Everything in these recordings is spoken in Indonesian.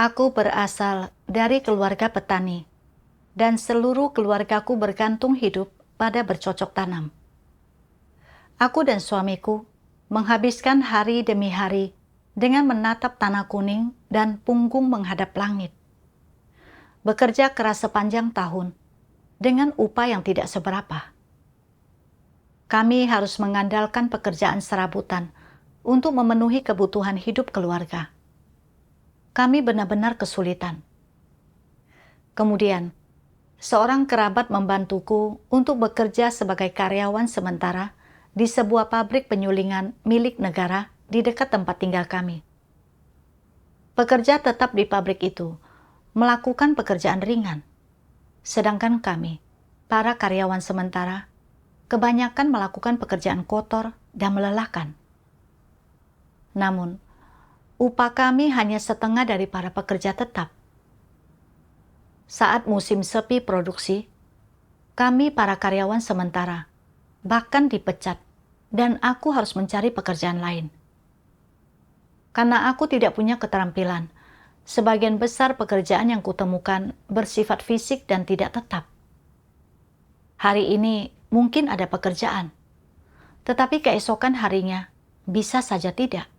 Aku berasal dari keluarga petani, dan seluruh keluargaku bergantung hidup pada bercocok tanam. Aku dan suamiku menghabiskan hari demi hari dengan menatap tanah kuning dan punggung menghadap langit. Bekerja keras sepanjang tahun dengan upah yang tidak seberapa. Kami harus mengandalkan pekerjaan serabutan untuk memenuhi kebutuhan hidup keluarga. Kami benar-benar kesulitan. Kemudian, seorang kerabat membantuku untuk bekerja sebagai karyawan sementara di sebuah pabrik penyulingan milik negara di dekat tempat tinggal kami. Pekerja tetap di pabrik itu melakukan pekerjaan ringan, sedangkan kami, para karyawan sementara, kebanyakan melakukan pekerjaan kotor dan melelahkan. Namun, upah kami hanya setengah dari para pekerja tetap. Saat musim sepi produksi, kami para karyawan sementara bahkan dipecat dan aku harus mencari pekerjaan lain. Karena aku tidak punya keterampilan, sebagian besar pekerjaan yang kutemukan bersifat fisik dan tidak tetap. Hari ini mungkin ada pekerjaan, tetapi keesokan harinya bisa saja tidak.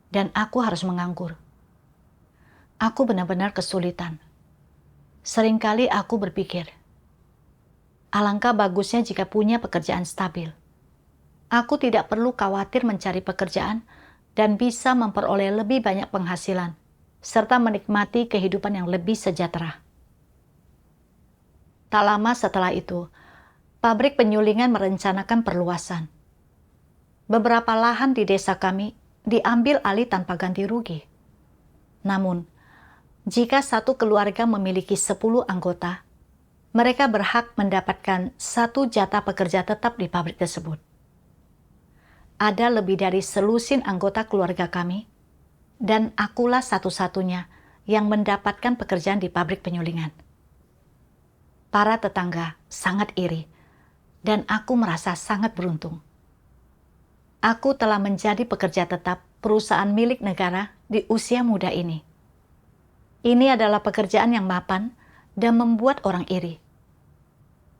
Dan aku harus menganggur. Aku benar-benar kesulitan. Seringkali aku berpikir, alangkah bagusnya jika punya pekerjaan stabil. Aku tidak perlu khawatir mencari pekerjaan dan bisa memperoleh lebih banyak penghasilan, serta menikmati kehidupan yang lebih sejahtera. Tak lama setelah itu, pabrik penyulingan merencanakan perluasan. Beberapa lahan di desa kami diambil alih tanpa ganti rugi. Namun, jika satu keluarga memiliki 10 anggota, mereka berhak mendapatkan 1 jatah pekerja tetap di pabrik tersebut. Ada lebih dari selusin anggota keluarga kami, dan akulah satu-satunya yang mendapatkan pekerjaan di pabrik penyulingan. Para tetangga sangat iri, dan aku merasa sangat beruntung. Aku telah menjadi pekerja tetap perusahaan milik negara di usia muda ini. Ini adalah pekerjaan yang mapan dan membuat orang iri.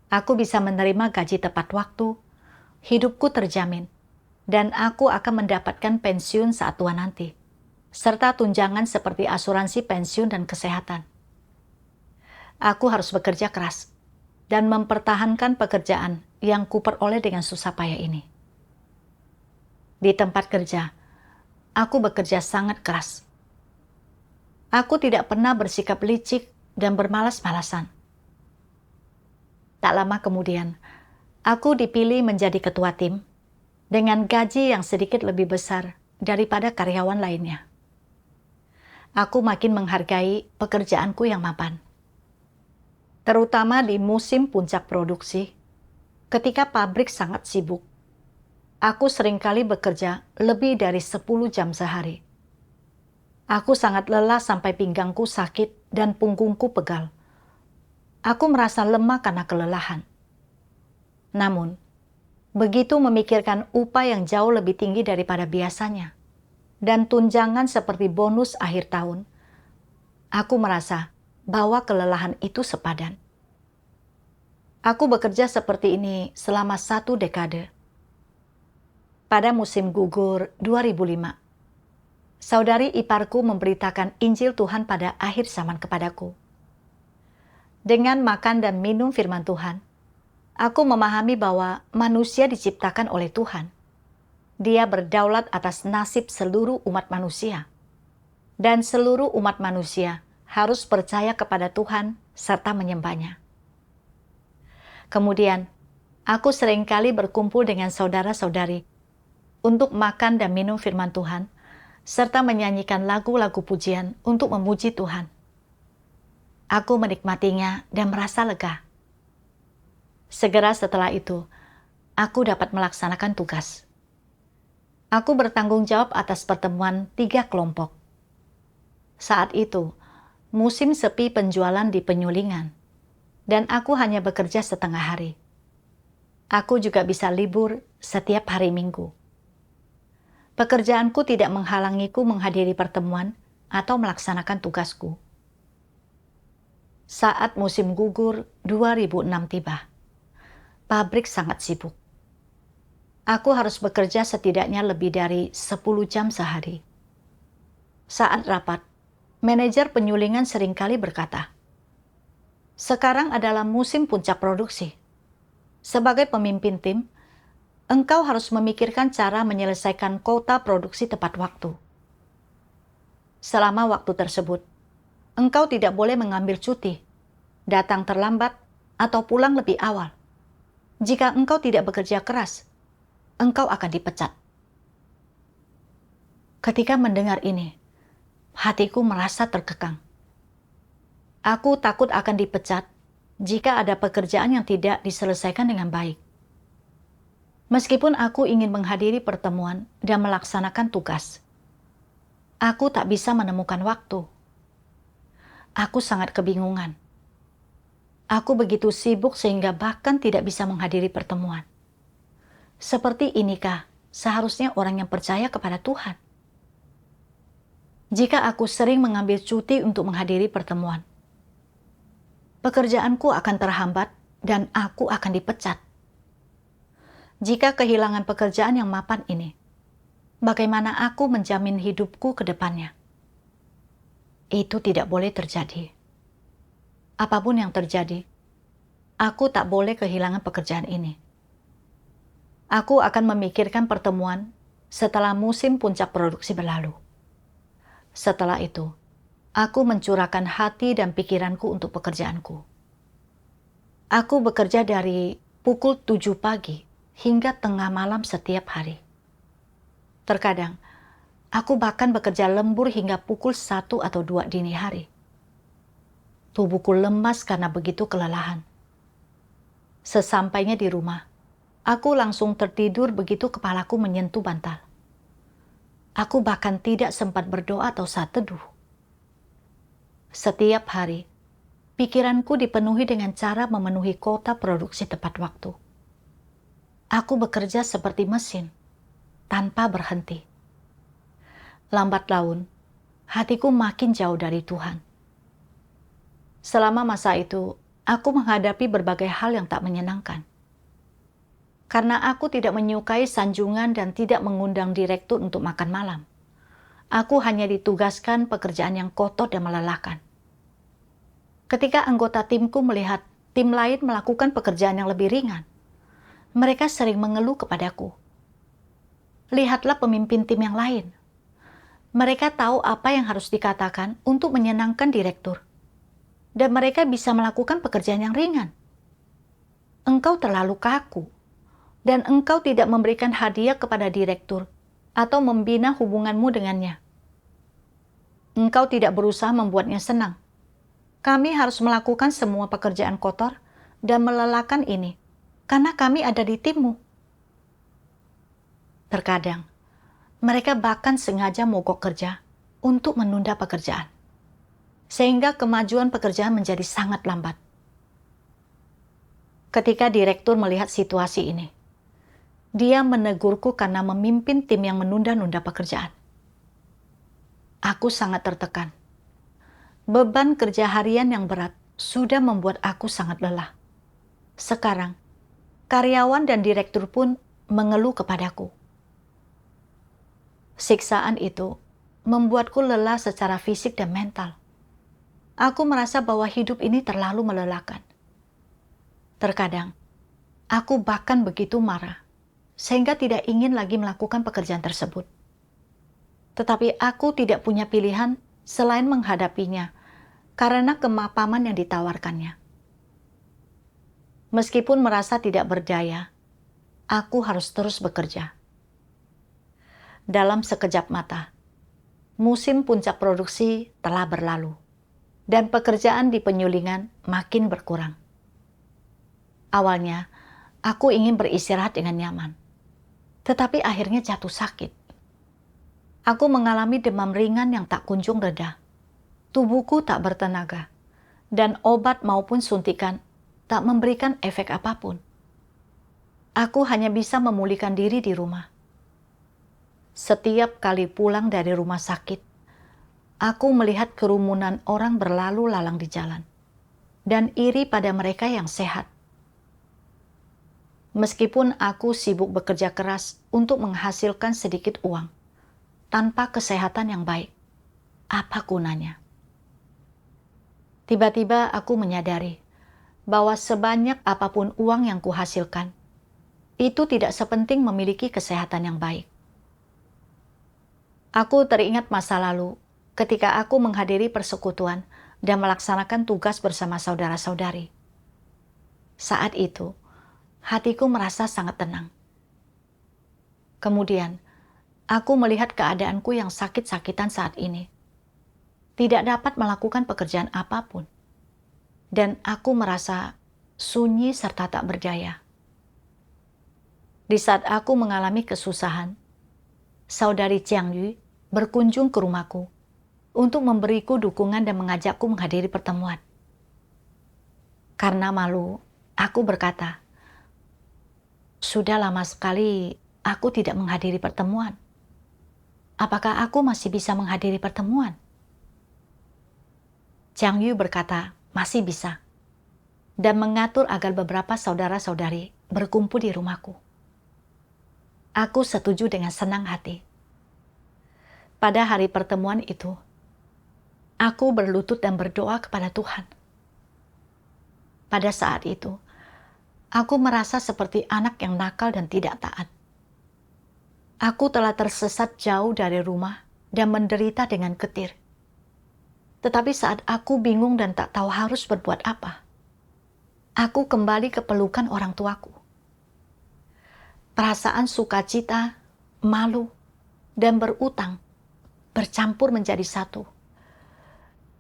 Aku bisa menerima gaji tepat waktu, hidupku terjamin, dan aku akan mendapatkan pensiun saat tua nanti, serta tunjangan seperti asuransi pensiun dan kesehatan. Aku harus bekerja keras dan mempertahankan pekerjaan yang kuperoleh dengan susah payah ini. Di tempat kerja, aku bekerja sangat keras. Aku tidak pernah bersikap licik dan bermalas-malasan. Tak lama kemudian, aku dipilih menjadi ketua tim dengan gaji yang sedikit lebih besar daripada karyawan lainnya. Aku makin menghargai pekerjaanku yang mapan. Terutama di musim puncak produksi, ketika pabrik sangat sibuk. Aku seringkali bekerja lebih dari 10 jam sehari. Aku sangat lelah sampai pinggangku sakit dan punggungku pegal. Aku merasa lemah karena kelelahan. Namun, begitu memikirkan upah yang jauh lebih tinggi daripada biasanya, dan tunjangan seperti bonus akhir tahun, aku merasa bahwa kelelahan itu sepadan. Aku bekerja seperti ini selama 1 dekade. Pada musim gugur 2005, saudari iparku memberitakan Injil Tuhan pada akhir zaman kepadaku. Dengan makan dan minum firman Tuhan, aku memahami bahwa manusia diciptakan oleh Tuhan. Dia berdaulat atas nasib seluruh umat manusia. Dan seluruh umat manusia harus percaya kepada Tuhan serta menyembahnya. Kemudian, aku seringkali berkumpul dengan saudara-saudari untuk makan dan minum firman Tuhan, serta menyanyikan lagu-lagu pujian untuk memuji Tuhan. Aku menikmatinya dan merasa lega. Segera setelah itu, aku dapat melaksanakan tugas. Aku bertanggung jawab atas pertemuan 3 kelompok. Saat itu, musim sepi penjualan di penyulingan, dan aku hanya bekerja setengah hari. Aku juga bisa libur setiap hari Minggu. Pekerjaanku tidak menghalangiku menghadiri pertemuan atau melaksanakan tugasku. Saat musim gugur 2006 tiba, pabrik sangat sibuk. Aku harus bekerja setidaknya lebih dari 10 jam sehari. Saat rapat, manajer penyulingan seringkali berkata, "Sekarang adalah musim puncak produksi. Sebagai pemimpin tim, engkau harus memikirkan cara menyelesaikan quota produksi tepat waktu. Selama waktu tersebut, engkau tidak boleh mengambil cuti, datang terlambat, atau pulang lebih awal. Jika engkau tidak bekerja keras, engkau akan dipecat." Ketika mendengar ini, hatiku merasa terkekang. Aku takut akan dipecat jika ada pekerjaan yang tidak diselesaikan dengan baik. Meskipun aku ingin menghadiri pertemuan dan melaksanakan tugas, aku tak bisa menemukan waktu. Aku sangat kebingungan. Aku begitu sibuk sehingga bahkan tidak bisa menghadiri pertemuan. Seperti inikah seharusnya orang yang percaya kepada Tuhan? Jika aku sering mengambil cuti untuk menghadiri pertemuan, pekerjaanku akan terhambat dan aku akan dipecat. Jika kehilangan pekerjaan yang mapan ini, bagaimana aku menjamin hidupku ke depannya? Itu tidak boleh terjadi. Apapun yang terjadi, aku tak boleh kehilangan pekerjaan ini. Aku akan memikirkan pertemuan setelah musim puncak produksi berlalu. Setelah itu, aku mencurahkan hati dan pikiranku untuk pekerjaanku. Aku bekerja dari pukul 7 pagi hingga tengah malam setiap hari. Terkadang, aku bahkan bekerja lembur hingga pukul 1 atau 2 dini hari. Tubuhku lemas karena begitu kelelahan. Sesampainya di rumah, aku langsung tertidur begitu kepalaku menyentuh bantal. Aku bahkan tidak sempat berdoa atau saat teduh. Setiap hari, pikiranku dipenuhi dengan cara memenuhi quota produksi tepat waktu. Aku bekerja seperti mesin, tanpa berhenti. Lambat laun, hatiku makin jauh dari Tuhan. Selama masa itu, aku menghadapi berbagai hal yang tak menyenangkan. Karena aku tidak menyukai sanjungan dan tidak mengundang direktur untuk makan malam, aku hanya ditugaskan pekerjaan yang kotor dan melelahkan. Ketika anggota timku melihat tim lain melakukan pekerjaan yang lebih ringan, mereka sering mengeluh kepadaku. "Lihatlah pemimpin tim yang lain. Mereka tahu apa yang harus dikatakan untuk menyenangkan direktur. Dan mereka bisa melakukan pekerjaan yang ringan. Engkau terlalu kaku. Dan engkau tidak memberikan hadiah kepada direktur atau membina hubunganmu dengannya. Engkau tidak berusaha membuatnya senang. Kami harus melakukan semua pekerjaan kotor dan melelahkan ini, karena kami ada di timmu." Terkadang, mereka bahkan sengaja mogok kerja untuk menunda pekerjaan, sehingga kemajuan pekerjaan menjadi sangat lambat. Ketika direktur melihat situasi ini, dia menegurku karena memimpin tim yang menunda-nunda pekerjaan. Aku sangat tertekan. Beban kerja harian yang berat sudah membuat aku sangat lelah. Sekarang, karyawan dan direktur pun mengeluh kepadaku. Siksaan itu membuatku lelah secara fisik dan mental. Aku merasa bahwa hidup ini terlalu melelahkan. Terkadang, aku bahkan begitu marah, sehingga tidak ingin lagi melakukan pekerjaan tersebut. Tetapi aku tidak punya pilihan selain menghadapinya karena kemapanan yang ditawarkannya. Meskipun merasa tidak berdaya, aku harus terus bekerja. Dalam sekejap mata, musim puncak produksi telah berlalu, dan pekerjaan di penyulingan makin berkurang. Awalnya, aku ingin beristirahat dengan nyaman. Tetapi akhirnya jatuh sakit. Aku mengalami demam ringan yang tak kunjung reda. Tubuhku tak bertenaga, dan obat maupun suntikan tak memberikan efek apapun. Aku hanya bisa memulihkan diri di rumah. Setiap kali pulang dari rumah sakit, aku melihat kerumunan orang berlalu lalang di jalan, dan iri pada mereka yang sehat. Meskipun aku sibuk bekerja keras untuk menghasilkan sedikit uang, tanpa kesehatan yang baik, apa gunanya? Tiba-tiba aku menyadari bahwa sebanyak apapun uang yang kuhasilkan, itu tidak sepenting memiliki kesehatan yang baik. Aku teringat masa lalu ketika aku menghadiri persekutuan dan melaksanakan tugas bersama saudara-saudari. Saat itu, hatiku merasa sangat tenang. Kemudian, aku melihat keadaanku yang sakit-sakitan saat ini. Tidak dapat melakukan pekerjaan apapun. Dan aku merasa sunyi serta tak berdaya. Di saat aku mengalami kesusahan, saudari Jiang Yu berkunjung ke rumahku untuk memberiku dukungan dan mengajakku menghadiri pertemuan. Karena malu, aku berkata, "Sudah lama sekali aku tidak menghadiri pertemuan. Apakah aku masih bisa menghadiri pertemuan?" Jiang Yu berkata, "Masih bisa," dan mengatur agar beberapa saudara-saudari berkumpul di rumahku. Aku setuju dengan senang hati. Pada hari pertemuan itu, aku berlutut dan berdoa kepada Tuhan. Pada saat itu, aku merasa seperti anak yang nakal dan tidak taat. Aku telah tersesat jauh dari rumah dan menderita dengan getir. Tetapi saat aku bingung dan tak tahu harus berbuat apa, aku kembali ke pelukan orang tuaku. Perasaan sukacita, malu, dan berutang bercampur menjadi satu.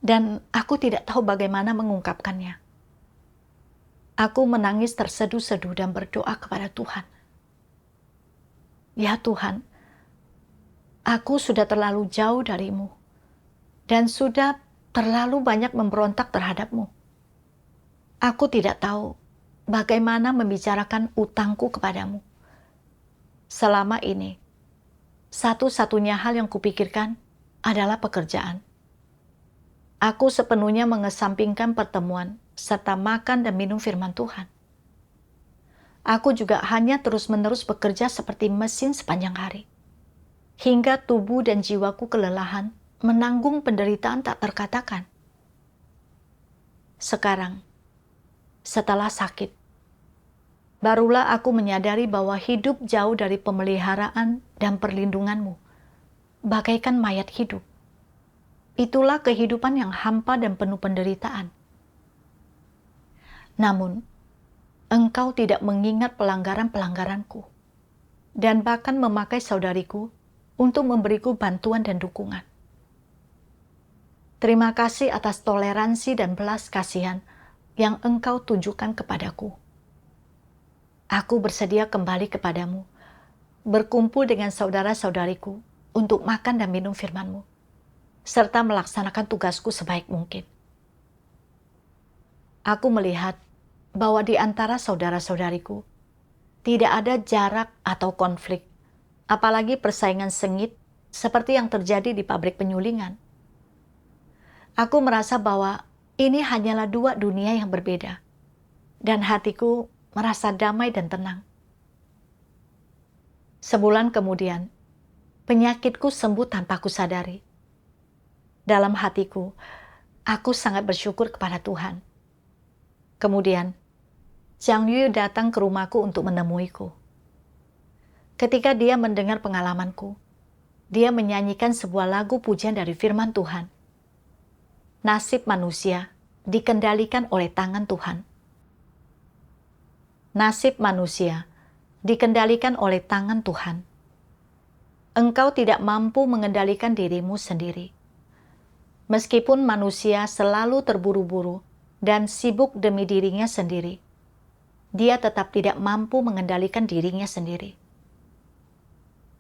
Dan aku tidak tahu bagaimana mengungkapkannya. Aku menangis terseduh-seduh dan berdoa kepada Tuhan. "Ya Tuhan, aku sudah terlalu jauh darimu dan sudah terlalu banyak memberontak terhadapmu. Aku tidak tahu bagaimana membicarakan utangku kepadamu. Selama ini, satu-satunya hal yang kupikirkan adalah pekerjaan. Aku sepenuhnya mengesampingkan pertemuan serta makan dan minum firman Tuhan. Aku juga hanya terus-menerus bekerja seperti mesin sepanjang hari, hingga tubuh dan jiwaku kelelahan menanggung penderitaan tak terkatakan. Sekarang, setelah sakit, barulah aku menyadari bahwa hidup jauh dari pemeliharaan dan perlindunganmu, bagaikan mayat hidup. Itulah kehidupan yang hampa dan penuh penderitaan. Namun, Engkau tidak mengingat pelanggaran-pelanggaranku, dan bahkan memakai saudariku untuk memberiku bantuan dan dukungan. Terima kasih atas toleransi dan belas kasihan yang Engkau tunjukkan kepadaku. Aku bersedia kembali kepadamu, berkumpul dengan saudara-saudariku untuk makan dan minum firman-Mu, serta melaksanakan tugasku sebaik mungkin. Aku melihat bahwa di antara saudara-saudariku tidak ada jarak atau konflik, apalagi persaingan sengit seperti yang terjadi di pabrik penyulingan. Aku merasa bahwa ini hanyalah dua dunia yang berbeda, dan hatiku merasa damai dan tenang. Sebulan kemudian, penyakitku sembuh tanpa kusadari. Dalam hatiku, aku sangat bersyukur kepada Tuhan. Kemudian, Jiang Yu datang ke rumahku untuk menemuiku. Ketika dia mendengar pengalamanku, dia menyanyikan sebuah lagu pujian dari firman Tuhan. Nasib manusia dikendalikan oleh tangan Tuhan. Nasib manusia dikendalikan oleh tangan Tuhan. Engkau tidak mampu mengendalikan dirimu sendiri. Meskipun manusia selalu terburu-buru dan sibuk demi dirinya sendiri, dia tetap tidak mampu mengendalikan dirinya sendiri.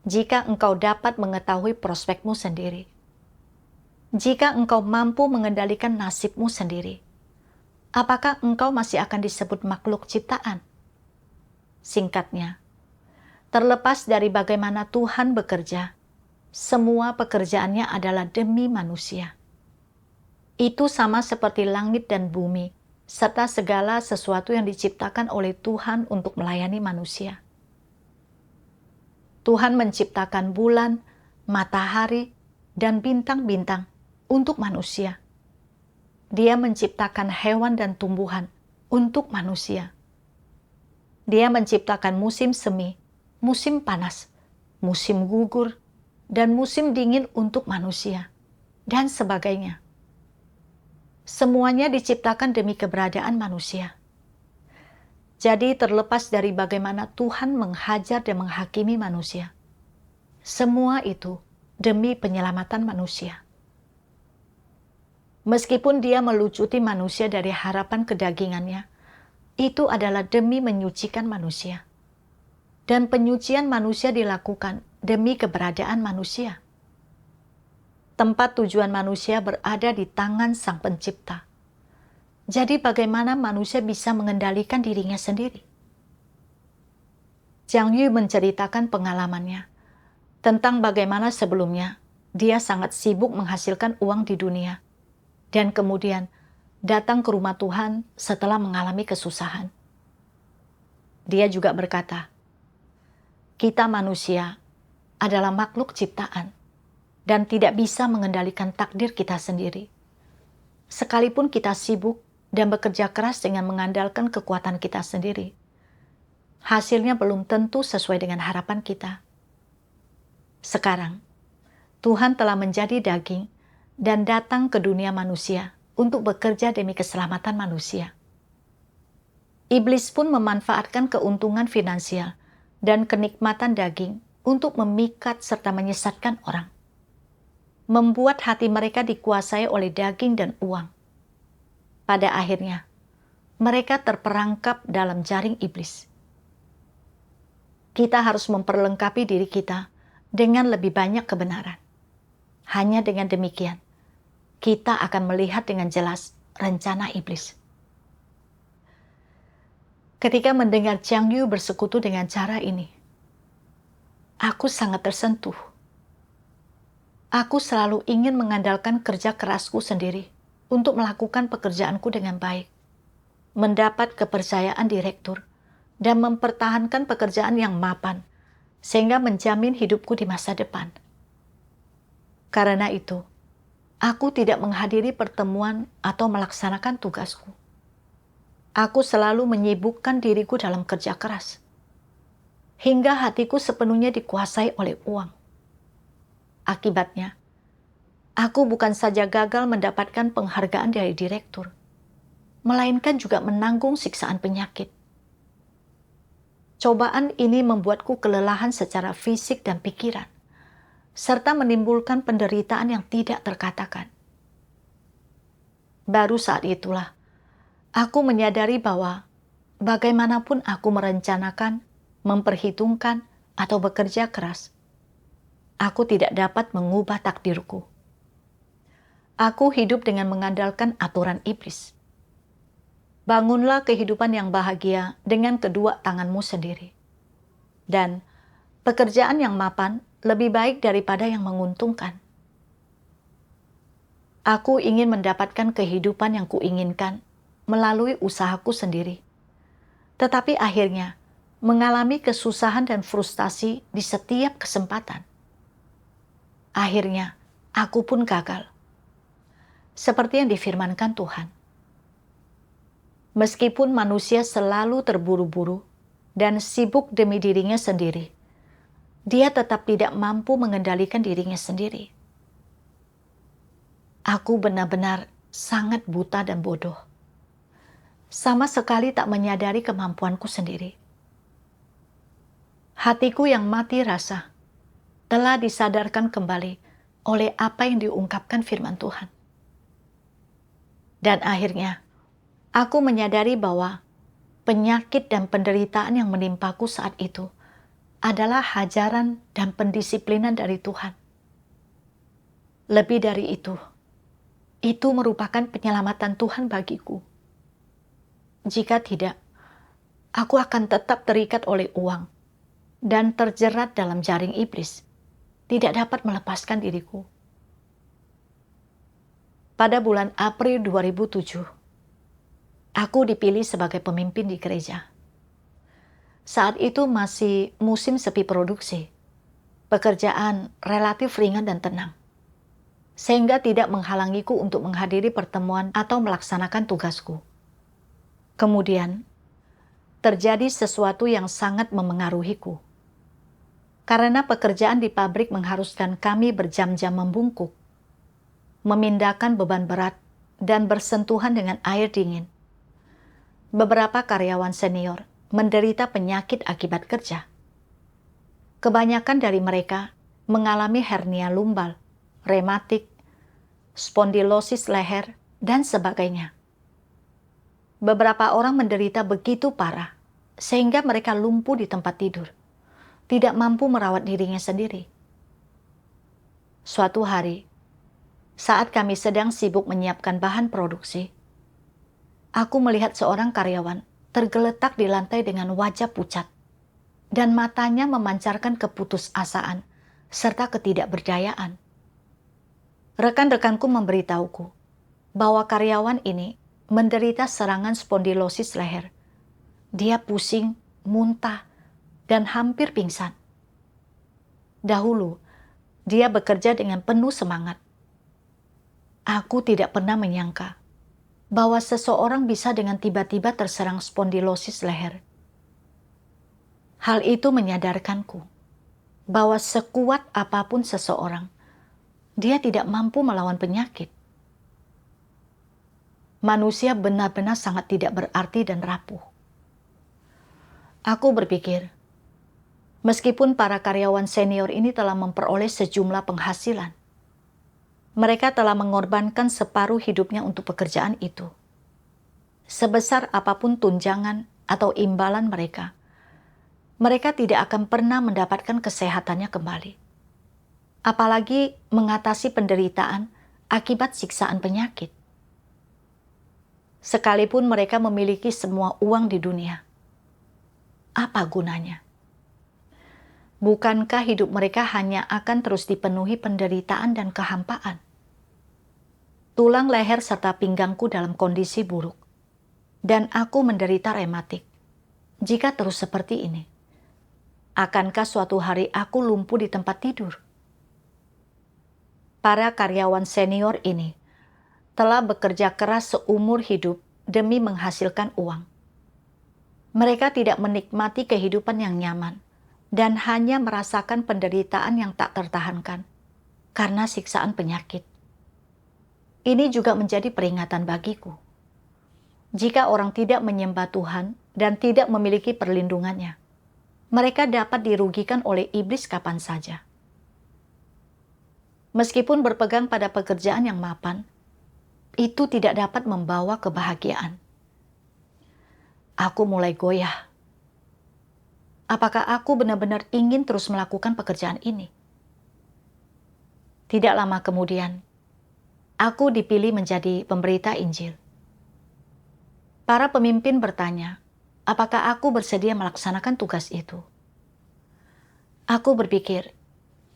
Jika engkau dapat mengetahui prospekmu sendiri, jika engkau mampu mengendalikan nasibmu sendiri, apakah engkau masih akan disebut makhluk ciptaan? Singkatnya, terlepas dari bagaimana Tuhan bekerja, semua pekerjaannya adalah demi manusia. Itu sama seperti langit dan bumi, serta segala sesuatu yang diciptakan oleh Tuhan untuk melayani manusia. Tuhan menciptakan bulan, matahari, dan bintang-bintang untuk manusia. Dia menciptakan hewan dan tumbuhan untuk manusia. Dia menciptakan musim semi, musim panas, musim gugur, dan musim dingin untuk manusia, dan sebagainya. Semuanya diciptakan demi keberadaan manusia. Jadi terlepas dari bagaimana Tuhan menghajar dan menghakimi manusia, semua itu demi penyelamatan manusia. Meskipun dia melucuti manusia dari harapan kedagingannya, itu adalah demi menyucikan manusia. Dan penyucian manusia dilakukan demi keberadaan manusia. Tempat tujuan manusia berada di tangan Sang Pencipta. Jadi bagaimana manusia bisa mengendalikan dirinya sendiri? Jiang Yu menceritakan pengalamannya tentang bagaimana sebelumnya dia sangat sibuk menghasilkan uang di dunia. Dan kemudian datang ke rumah Tuhan setelah mengalami kesusahan. Dia juga berkata, kita manusia adalah makhluk ciptaan dan tidak bisa mengendalikan takdir kita sendiri. Sekalipun kita sibuk dan bekerja keras dengan mengandalkan kekuatan kita sendiri, hasilnya belum tentu sesuai dengan harapan kita. Sekarang, Tuhan telah menjadi daging dan datang ke dunia manusia untuk bekerja demi keselamatan manusia. Iblis pun memanfaatkan keuntungan finansial dan kenikmatan daging untuk memikat serta menyesatkan orang. Membuat hati mereka dikuasai oleh daging dan uang. Pada akhirnya, mereka terperangkap dalam jaring iblis. Kita harus memperlengkapi diri kita dengan lebih banyak kebenaran. Hanya dengan demikian, kita akan melihat dengan jelas rencana iblis. Ketika mendengar Jiang Yu bersekutu dengan cara ini, aku sangat tersentuh. Aku selalu ingin mengandalkan kerja kerasku sendiri untuk melakukan pekerjaanku dengan baik, mendapat kepercayaan direktur, dan mempertahankan pekerjaan yang mapan, sehingga menjamin hidupku di masa depan. Karena itu, aku tidak menghadiri pertemuan atau melaksanakan tugasku. Aku selalu menyibukkan diriku dalam kerja keras, hingga hatiku sepenuhnya dikuasai oleh uang. Akibatnya, aku bukan saja gagal mendapatkan penghargaan dari direktur, melainkan juga menanggung siksaan penyakit. Cobaan ini membuatku kelelahan secara fisik dan pikiran, serta menimbulkan penderitaan yang tidak terkatakan. Baru saat itulah, aku menyadari bahwa bagaimanapun aku merencanakan, memperhitungkan, atau bekerja keras, aku tidak dapat mengubah takdirku. Aku hidup dengan mengandalkan aturan iblis. Bangunlah kehidupan yang bahagia dengan kedua tanganmu sendiri. Dan pekerjaan yang mapan lebih baik daripada yang menguntungkan. Aku ingin mendapatkan kehidupan yang kuinginkan melalui usahaku sendiri. Tetapi akhirnya mengalami kesusahan dan frustasi di setiap kesempatan. Akhirnya aku pun gagal. Seperti yang difirmankan Tuhan. Meskipun manusia selalu terburu-buru dan sibuk demi dirinya sendiri, dia tetap tidak mampu mengendalikan dirinya sendiri. Aku benar-benar sangat buta dan bodoh. Sama sekali tak menyadari kemampuanku sendiri. Hatiku yang mati rasa telah disadarkan kembali oleh apa yang diungkapkan firman Tuhan. Dan akhirnya, aku menyadari bahwa penyakit dan penderitaan yang menimpaku saat itu adalah hajaran dan pendisiplinan dari Tuhan. Lebih dari itu merupakan penyelamatan Tuhan bagiku. Jika tidak, aku akan tetap terikat oleh uang dan terjerat dalam jaring iblis. tidak dapat melepaskan diriku. Pada bulan April 2007, aku dipilih sebagai pemimpin di gereja. Saat itu masih musim sepi produksi. Pekerjaan relatif ringan dan tenang, sehingga tidak menghalangiku untuk menghadiri pertemuan atau melaksanakan tugasku. Kemudian, terjadi sesuatu yang sangat memengaruhiku. Karena pekerjaan di pabrik mengharuskan kami berjam-jam membungkuk, memindahkan beban berat, dan bersentuhan dengan air dingin. Beberapa karyawan senior menderita penyakit akibat kerja. Kebanyakan dari mereka mengalami hernia lumbal, rematik, spondilosis leher, dan sebagainya. Beberapa orang menderita begitu parah, sehingga mereka lumpuh di tempat tidur, tidak mampu merawat dirinya sendiri. Suatu hari, saat kami sedang sibuk menyiapkan bahan produksi, aku melihat seorang karyawan tergeletak di lantai dengan wajah pucat, dan matanya memancarkan keputusasaan serta ketidakberdayaan. Rekan-rekanku memberitahuku bahwa karyawan ini menderita serangan spondilosis leher. Dia pusing, muntah, dan hampir pingsan. Dahulu, dia bekerja dengan penuh semangat. Aku tidak pernah menyangka bahwa seseorang bisa dengan tiba-tiba terserang spondilosis leher. Hal itu menyadarkanku bahwa sekuat apapun seseorang, dia tidak mampu melawan penyakit. Manusia benar-benar sangat tidak berarti dan rapuh. Aku berpikir, meskipun para karyawan senior ini telah memperoleh sejumlah penghasilan, mereka telah mengorbankan separuh hidupnya untuk pekerjaan itu. Sebesar apapun tunjangan atau imbalan mereka tidak akan pernah mendapatkan kesehatannya kembali. Apalagi mengatasi penderitaan akibat siksaan penyakit. Sekalipun mereka memiliki semua uang di dunia, apa gunanya? Bukankah hidup mereka hanya akan terus dipenuhi penderitaan dan kehampaan? Tulang leher serta pinggangku dalam kondisi buruk, dan aku menderita rematik. Jika terus seperti ini, akankah suatu hari aku lumpuh di tempat tidur? Para karyawan senior ini telah bekerja keras seumur hidup demi menghasilkan uang. Mereka tidak menikmati kehidupan yang nyaman dan hanya merasakan penderitaan yang tak tertahankan karena siksaan penyakit. Ini juga menjadi peringatan bagiku. Jika orang tidak menyembah Tuhan dan tidak memiliki perlindungannya, mereka dapat dirugikan oleh iblis kapan saja. Meskipun berpegang pada pekerjaan yang mapan, itu tidak dapat membawa kebahagiaan. Aku mulai goyah. Apakah aku benar-benar ingin terus melakukan pekerjaan ini? Tidak lama kemudian, aku dipilih menjadi pemberita Injil. Para pemimpin bertanya, apakah aku bersedia melaksanakan tugas itu? Aku berpikir,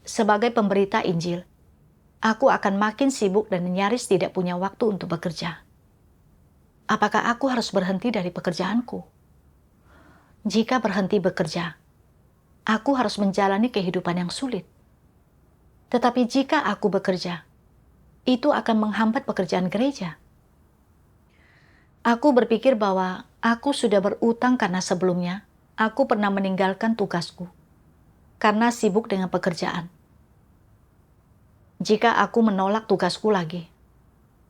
sebagai pemberita Injil, aku akan makin sibuk dan nyaris tidak punya waktu untuk bekerja. Apakah aku harus berhenti dari pekerjaanku? Jika berhenti bekerja, aku harus menjalani kehidupan yang sulit. Tetapi jika aku bekerja, itu akan menghambat pekerjaan gereja. Aku berpikir bahwa aku sudah berutang karena sebelumnya aku pernah meninggalkan tugasku karena sibuk dengan pekerjaan. Jika aku menolak tugasku lagi,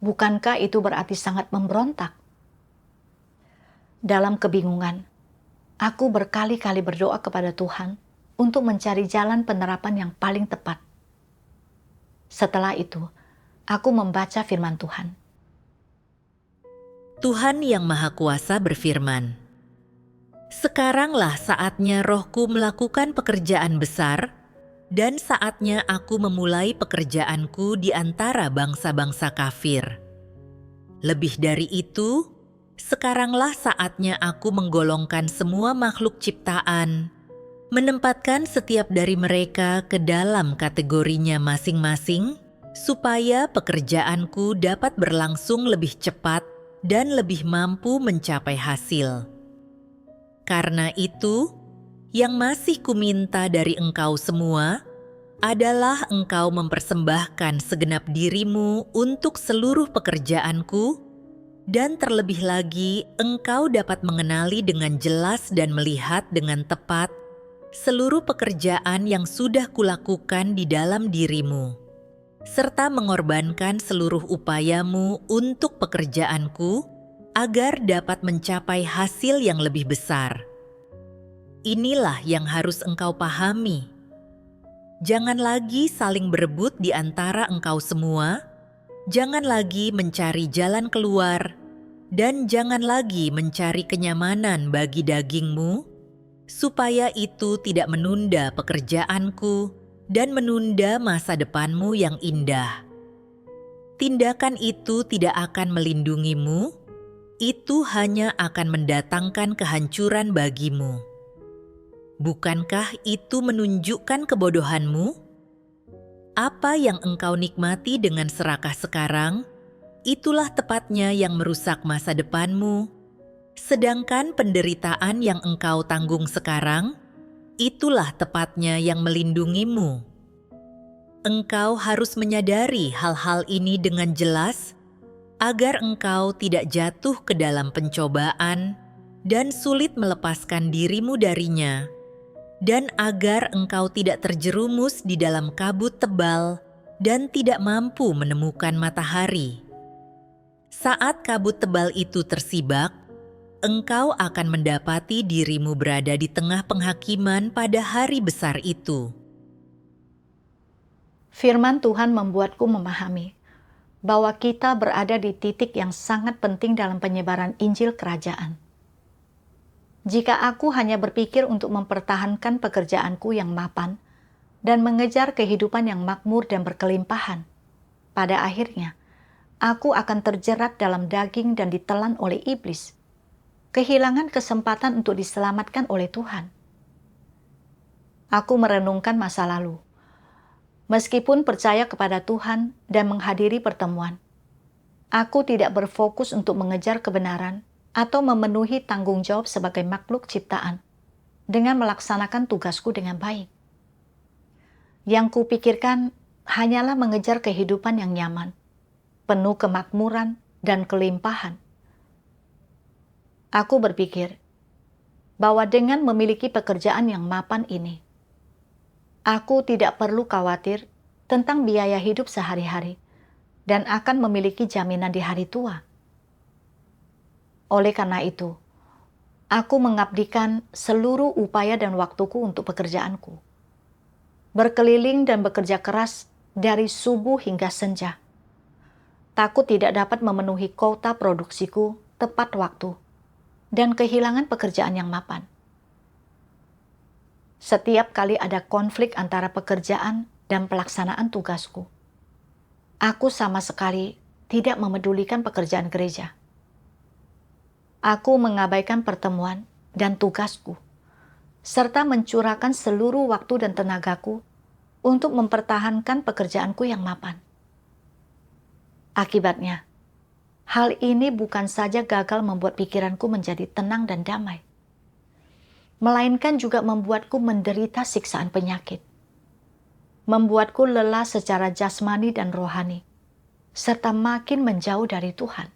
bukankah itu berarti sangat memberontak? Dalam kebingungan, aku berkali-kali berdoa kepada Tuhan untuk mencari jalan penerapan yang paling tepat. Setelah itu, aku membaca firman Tuhan. Tuhan Yang Maha Kuasa berfirman, "Sekaranglah saatnya Rohku melakukan pekerjaan besar, dan saatnya aku memulai pekerjaanku di antara bangsa-bangsa kafir. Lebih dari itu, sekaranglah saatnya aku menggolongkan semua makhluk ciptaan, menempatkan setiap dari mereka ke dalam kategorinya masing-masing, supaya pekerjaanku dapat berlangsung lebih cepat dan lebih mampu mencapai hasil. Karena itu, yang masih kuminta dari engkau semua adalah engkau mempersembahkan segenap dirimu untuk seluruh pekerjaanku, dan terlebih lagi engkau dapat mengenali dengan jelas dan melihat dengan tepat seluruh pekerjaan yang sudah kulakukan di dalam dirimu, serta mengorbankan seluruh upayamu untuk pekerjaanku agar dapat mencapai hasil yang lebih besar. Inilah yang harus engkau pahami. Jangan lagi saling berebut di antara engkau semua, jangan lagi mencari jalan keluar, dan jangan lagi mencari kenyamanan bagi dagingmu, supaya itu tidak menunda pekerjaanku dan menunda masa depanmu yang indah. Tindakan itu tidak akan melindungimu, itu hanya akan mendatangkan kehancuran bagimu. Bukankah itu menunjukkan kebodohanmu? Apa yang engkau nikmati dengan serakah sekarang, itulah tepatnya yang merusak masa depanmu. Sedangkan penderitaan yang engkau tanggung sekarang, itulah tepatnya yang melindungimu. Engkau harus menyadari hal-hal ini dengan jelas, agar engkau tidak jatuh ke dalam pencobaan dan sulit melepaskan dirimu darinya, dan agar engkau tidak terjerumus di dalam kabut tebal dan tidak mampu menemukan matahari. Saat kabut tebal itu tersibak, engkau akan mendapati dirimu berada di tengah penghakiman pada hari besar itu. Firman Tuhan membuatku memahami bahwa kita berada di titik yang sangat penting dalam penyebaran Injil Kerajaan. Jika aku hanya berpikir untuk mempertahankan pekerjaanku yang mapan dan mengejar kehidupan yang makmur dan berkelimpahan, pada akhirnya aku akan terjerat dalam daging dan ditelan oleh iblis, kehilangan kesempatan untuk diselamatkan oleh Tuhan. Aku merenungkan masa lalu. Meskipun percaya kepada Tuhan dan menghadiri pertemuan, aku tidak berfokus untuk mengejar kebenaran atau memenuhi tanggung jawab sebagai makhluk ciptaan dengan melaksanakan tugasku dengan baik. Yang kupikirkan hanyalah mengejar kehidupan yang nyaman, penuh kemakmuran dan kelimpahan. Aku berpikir bahwa dengan memiliki pekerjaan yang mapan ini, aku tidak perlu khawatir tentang biaya hidup sehari-hari dan akan memiliki jaminan di hari tua. Oleh karena itu, aku mengabdikan seluruh upaya dan waktuku untuk pekerjaanku. Berkeliling dan bekerja keras dari subuh hingga senja. Takut tidak dapat memenuhi kuota produksiku tepat waktu dan kehilangan pekerjaan yang mapan. Setiap kali ada konflik antara pekerjaan dan pelaksanaan tugasku, aku sama sekali tidak memedulikan pekerjaan gereja. Aku mengabaikan pertemuan dan tugasku, serta mencurahkan seluruh waktu dan tenagaku untuk mempertahankan pekerjaanku yang mapan. Akibatnya, hal ini bukan saja gagal membuat pikiranku menjadi tenang dan damai, melainkan juga membuatku menderita siksaan penyakit, membuatku lelah secara jasmani dan rohani, serta makin menjauh dari Tuhan.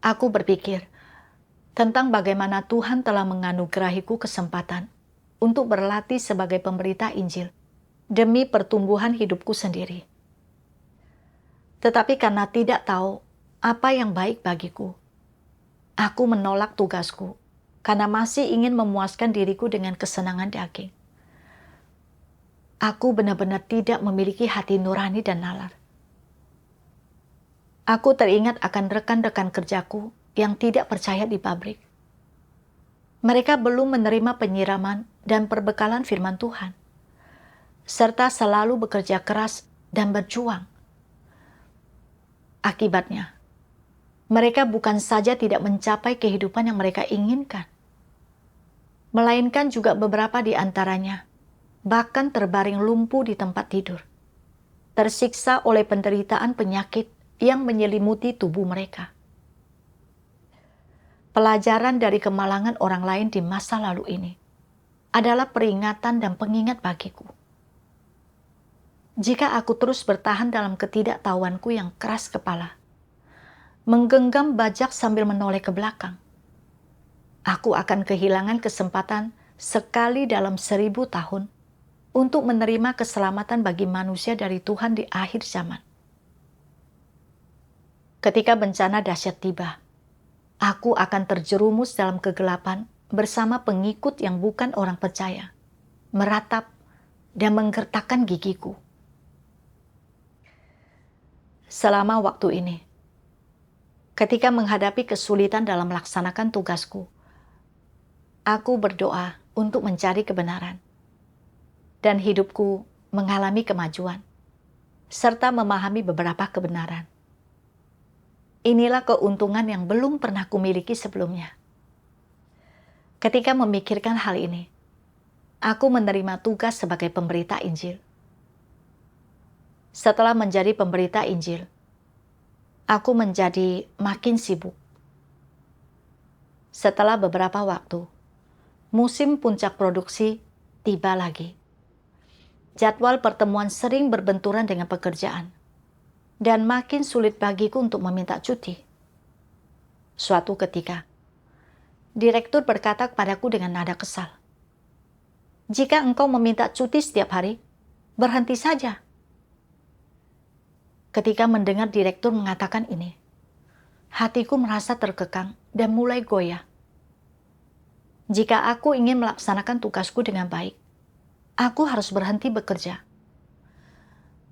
Aku berpikir tentang bagaimana Tuhan telah menganugerahiku kesempatan untuk berlatih sebagai pemberita Injil demi pertumbuhan hidupku sendiri. Tetapi karena tidak tahu apa yang baik bagiku, aku menolak tugasku karena masih ingin memuaskan diriku dengan kesenangan daging. Aku benar-benar tidak memiliki hati nurani dan nalar. Aku teringat akan rekan-rekan kerjaku yang tidak percaya di pabrik. Mereka belum menerima penyiraman dan perbekalan firman Tuhan, serta selalu bekerja keras dan berjuang. Akibatnya, mereka bukan saja tidak mencapai kehidupan yang mereka inginkan, melainkan juga beberapa di antaranya bahkan terbaring lumpuh di tempat tidur, tersiksa oleh penderitaan penyakit yang menyelimuti tubuh mereka. Pelajaran dari kemalangan orang lain di masa lalu ini adalah peringatan dan pengingat bagiku. Jika aku terus bertahan dalam ketidaktahuanku yang keras kepala, menggenggam bajak sambil menoleh ke belakang, aku akan kehilangan kesempatan sekali dalam 1000 tahun untuk menerima keselamatan bagi manusia dari Tuhan di akhir zaman. Ketika bencana dahsyat tiba, aku akan terjerumus dalam kegelapan bersama pengikut yang bukan orang percaya, meratap dan menggertakkan gigiku. Selama waktu ini, ketika menghadapi kesulitan dalam melaksanakan tugasku, aku berdoa untuk mencari kebenaran. Dan hidupku mengalami kemajuan, serta memahami beberapa kebenaran. Inilah keuntungan yang belum pernah kumiliki sebelumnya. Ketika memikirkan hal ini, aku menerima tugas sebagai pemberita Injil. Setelah menjadi pemberita Injil, aku menjadi makin sibuk. Setelah beberapa waktu, musim puncak produksi tiba lagi. Jadwal pertemuan sering berbenturan dengan pekerjaan, dan makin sulit bagiku untuk meminta cuti. Suatu ketika, direktur berkata kepadaku dengan nada kesal, "Jika engkau meminta cuti setiap hari, berhenti saja." Ketika mendengar direktur mengatakan ini, hatiku merasa terkekang dan mulai goyah. Jika aku ingin melaksanakan tugasku dengan baik, aku harus berhenti bekerja.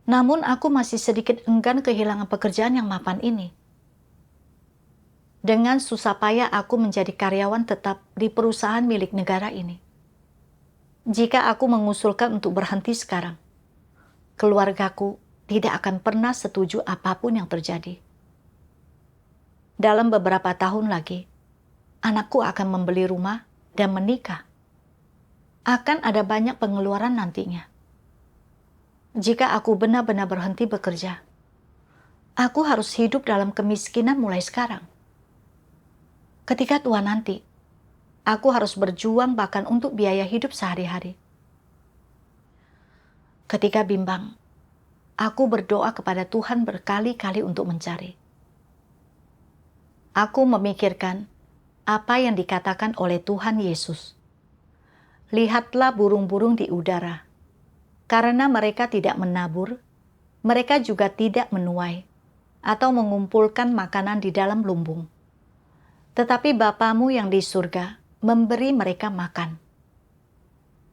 Namun aku masih sedikit enggan kehilangan pekerjaan yang mapan ini. Dengan susah payah aku menjadi karyawan tetap di perusahaan milik negara ini. Jika aku mengusulkan untuk berhenti sekarang, keluargaku tidak akan pernah setuju apapun yang terjadi. Dalam beberapa tahun lagi, anakku akan membeli rumah dan menikah. Akan ada banyak pengeluaran nantinya. Jika aku benar-benar berhenti bekerja, aku harus hidup dalam kemiskinan mulai sekarang. Ketika tua nanti, aku harus berjuang bahkan untuk biaya hidup sehari-hari. Ketika bimbang, aku berdoa kepada Tuhan berkali-kali untuk mencari. Aku memikirkan apa yang dikatakan oleh Tuhan Yesus. Lihatlah burung-burung di udara, karena mereka tidak menabur, mereka juga tidak menuai, atau mengumpulkan makanan di dalam lumbung. Tetapi Bapamu yang di surga memberi mereka makan.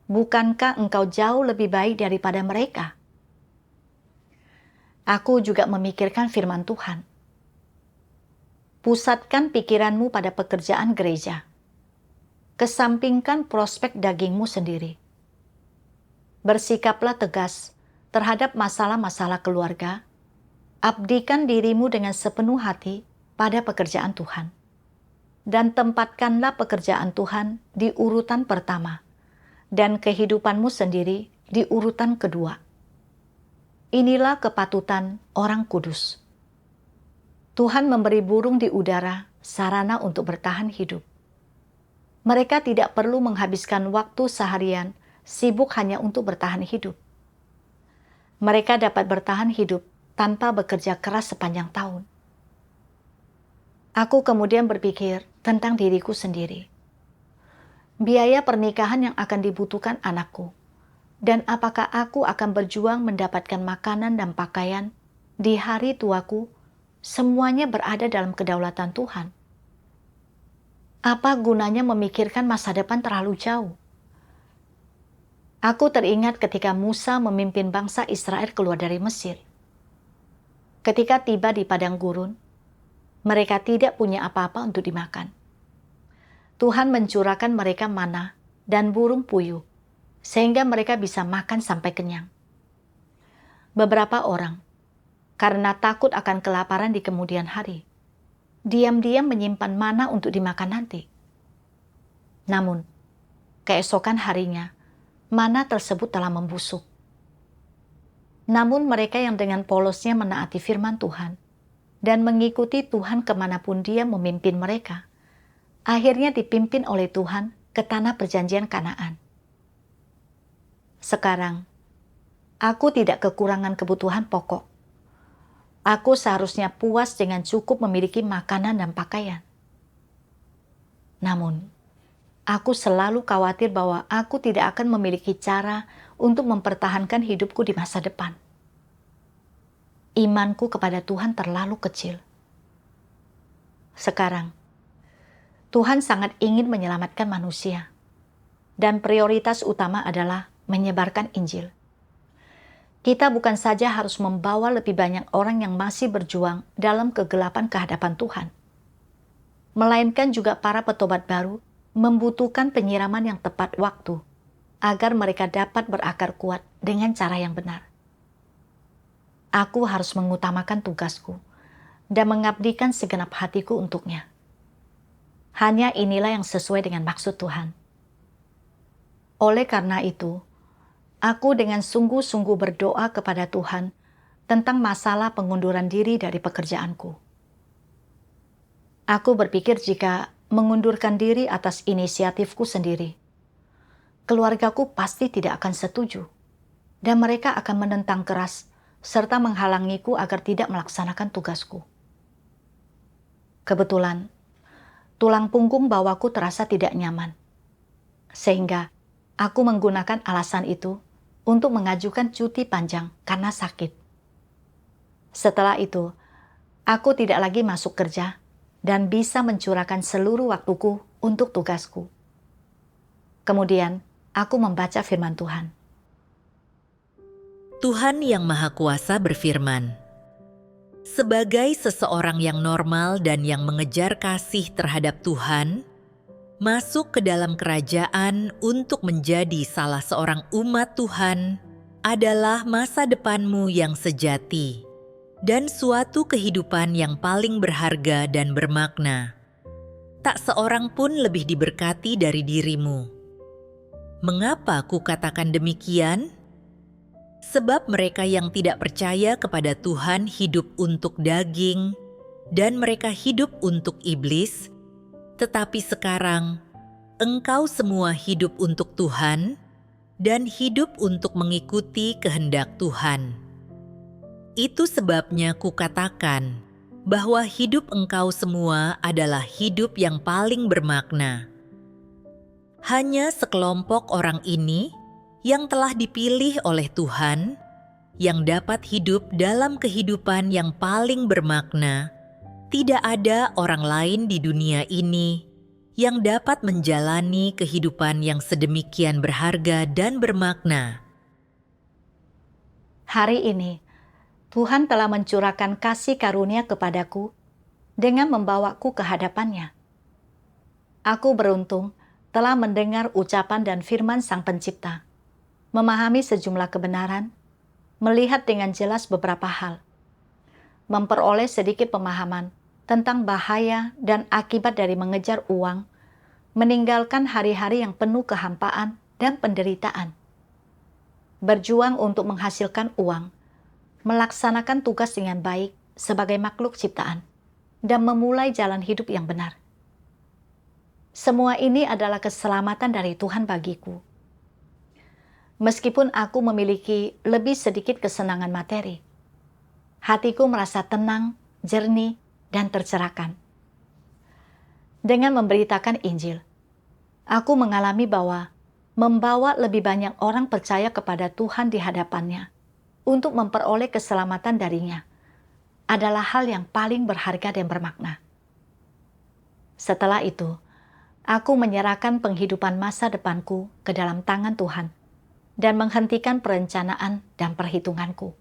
Bukankah engkau jauh lebih baik daripada mereka? Aku juga memikirkan firman Tuhan. Pusatkan pikiranmu pada pekerjaan gereja. Kesampingkan prospek dagingmu sendiri. Bersikaplah tegas terhadap masalah-masalah keluarga. Abdikan dirimu dengan sepenuh hati pada pekerjaan Tuhan. Dan tempatkanlah pekerjaan Tuhan di urutan pertama, dan kehidupanmu sendiri di urutan kedua. Inilah kepatutan orang kudus. Tuhan memberi burung di udara sarana untuk bertahan hidup. Mereka tidak perlu menghabiskan waktu seharian sibuk hanya untuk bertahan hidup. Mereka dapat bertahan hidup tanpa bekerja keras sepanjang tahun. Aku kemudian berpikir tentang diriku sendiri. Biaya pernikahan yang akan dibutuhkan anakku, dan apakah aku akan berjuang mendapatkan makanan dan pakaian di hari tuaku, semuanya berada dalam kedaulatan Tuhan. Apa gunanya memikirkan masa depan terlalu jauh? Aku teringat ketika Musa memimpin bangsa Israel keluar dari Mesir. Ketika tiba di padang gurun, mereka tidak punya apa-apa untuk dimakan. Tuhan mencurahkan mereka mana dan burung puyuh, sehingga mereka bisa makan sampai kenyang. Beberapa orang, karena takut akan kelaparan di kemudian hari, diam-diam menyimpan mana untuk dimakan nanti. Namun, keesokan harinya, mana tersebut telah membusuk. Namun mereka yang dengan polosnya menaati firman Tuhan dan mengikuti Tuhan kemanapun Dia memimpin mereka, akhirnya dipimpin oleh Tuhan ke tanah perjanjian Kanaan. Sekarang, aku tidak kekurangan kebutuhan pokok. Aku seharusnya puas dengan cukup memiliki makanan dan pakaian. Namun, aku selalu khawatir bahwa aku tidak akan memiliki cara untuk mempertahankan hidupku di masa depan. Imanku kepada Tuhan terlalu kecil. Sekarang, Tuhan sangat ingin menyelamatkan manusia, dan prioritas utama adalah menyebarkan Injil. Kita bukan saja harus membawa lebih banyak orang yang masih berjuang dalam kegelapan ke hadapan Tuhan, melainkan juga para petobat baru membutuhkan penyiraman yang tepat waktu agar mereka dapat berakar kuat dengan cara yang benar. Aku harus mengutamakan tugasku dan mengabdikan segenap hatiku untuknya. Hanya inilah yang sesuai dengan maksud Tuhan. Oleh karena itu, aku dengan sungguh-sungguh berdoa kepada Tuhan tentang masalah pengunduran diri dari pekerjaanku. Aku berpikir jika mengundurkan diri atas inisiatifku sendiri, keluargaku pasti tidak akan setuju, dan mereka akan menentang keras serta menghalangiku agar tidak melaksanakan tugasku. Kebetulan, tulang punggung bawahku terasa tidak nyaman, sehingga aku menggunakan alasan itu untuk mengajukan cuti panjang karena sakit. Setelah itu, aku tidak lagi masuk kerja dan bisa mencurahkan seluruh waktuku untuk tugasku. Kemudian, aku membaca firman Tuhan. Tuhan Yang Maha Kuasa berfirman, "Sebagai seseorang yang normal dan yang mengejar kasih terhadap Tuhan, masuk ke dalam kerajaan untuk menjadi salah seorang umat Tuhan adalah masa depanmu yang sejati dan suatu kehidupan yang paling berharga dan bermakna. Tak seorang pun lebih diberkati dari dirimu. Mengapa kukatakan demikian? Sebab mereka yang tidak percaya kepada Tuhan hidup untuk daging, dan mereka hidup untuk iblis. Tetapi sekarang, engkau semua hidup untuk Tuhan dan hidup untuk mengikuti kehendak Tuhan. Itu sebabnya kukatakan bahwa hidup engkau semua adalah hidup yang paling bermakna. Hanya sekelompok orang ini yang telah dipilih oleh Tuhan, yang dapat hidup dalam kehidupan yang paling bermakna. Tidak ada orang lain di dunia ini yang dapat menjalani kehidupan yang sedemikian berharga dan bermakna. Hari ini, Tuhan telah mencurahkan kasih karunia kepadaku dengan membawaku ke hadapannya. Aku beruntung telah mendengar ucapan dan firman Sang Pencipta, memahami sejumlah kebenaran, melihat dengan jelas beberapa hal, memperoleh sedikit pemahaman tentang bahaya dan akibat dari mengejar uang, meninggalkan hari-hari yang penuh kehampaan dan penderitaan, berjuang untuk menghasilkan uang, melaksanakan tugas dengan baik sebagai makhluk ciptaan, dan memulai jalan hidup yang benar. Semua ini adalah keselamatan dari Tuhan bagiku. Meskipun aku memiliki lebih sedikit kesenangan materi, hatiku merasa tenang, jernih, dan tercerahkan. Dengan memberitakan Injil, aku mengalami bahwa membawa lebih banyak orang percaya kepada Tuhan di hadapannya untuk memperoleh keselamatan darinya adalah hal yang paling berharga dan bermakna. Setelah itu, aku menyerahkan penghidupan masa depanku ke dalam tangan Tuhan dan menghentikan perencanaan dan perhitunganku.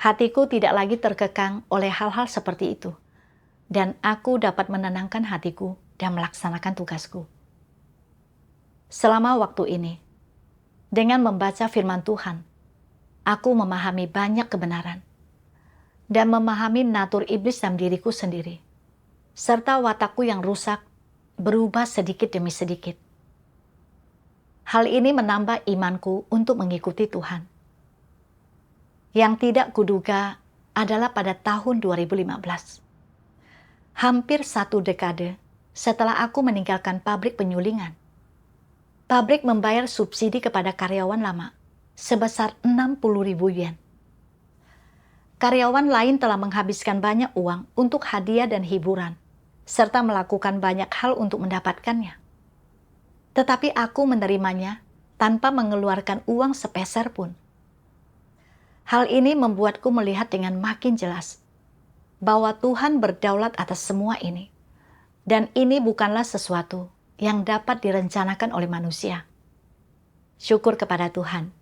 Hatiku tidak lagi terkekang oleh hal-hal seperti itu, dan aku dapat menenangkan hatiku dan melaksanakan tugasku. Selama waktu ini, dengan membaca firman Tuhan, aku memahami banyak kebenaran dan memahami natur iblis dalam diriku sendiri, serta watakku yang rusak berubah sedikit demi sedikit. Hal ini menambah imanku untuk mengikuti Tuhan. Yang tidak kuduga adalah pada tahun 2015. Hampir 1 dekade setelah aku meninggalkan pabrik penyulingan. Pabrik membayar subsidi kepada karyawan lama sebesar 60.000 yen. Karyawan lain telah menghabiskan banyak uang untuk hadiah dan hiburan, serta melakukan banyak hal untuk mendapatkannya. Tetapi aku menerimanya tanpa mengeluarkan uang sepeser pun. Hal ini membuatku melihat dengan makin jelas bahwa Tuhan berdaulat atas semua ini. Dan ini bukanlah sesuatu yang dapat direncanakan oleh manusia. Syukur kepada Tuhan.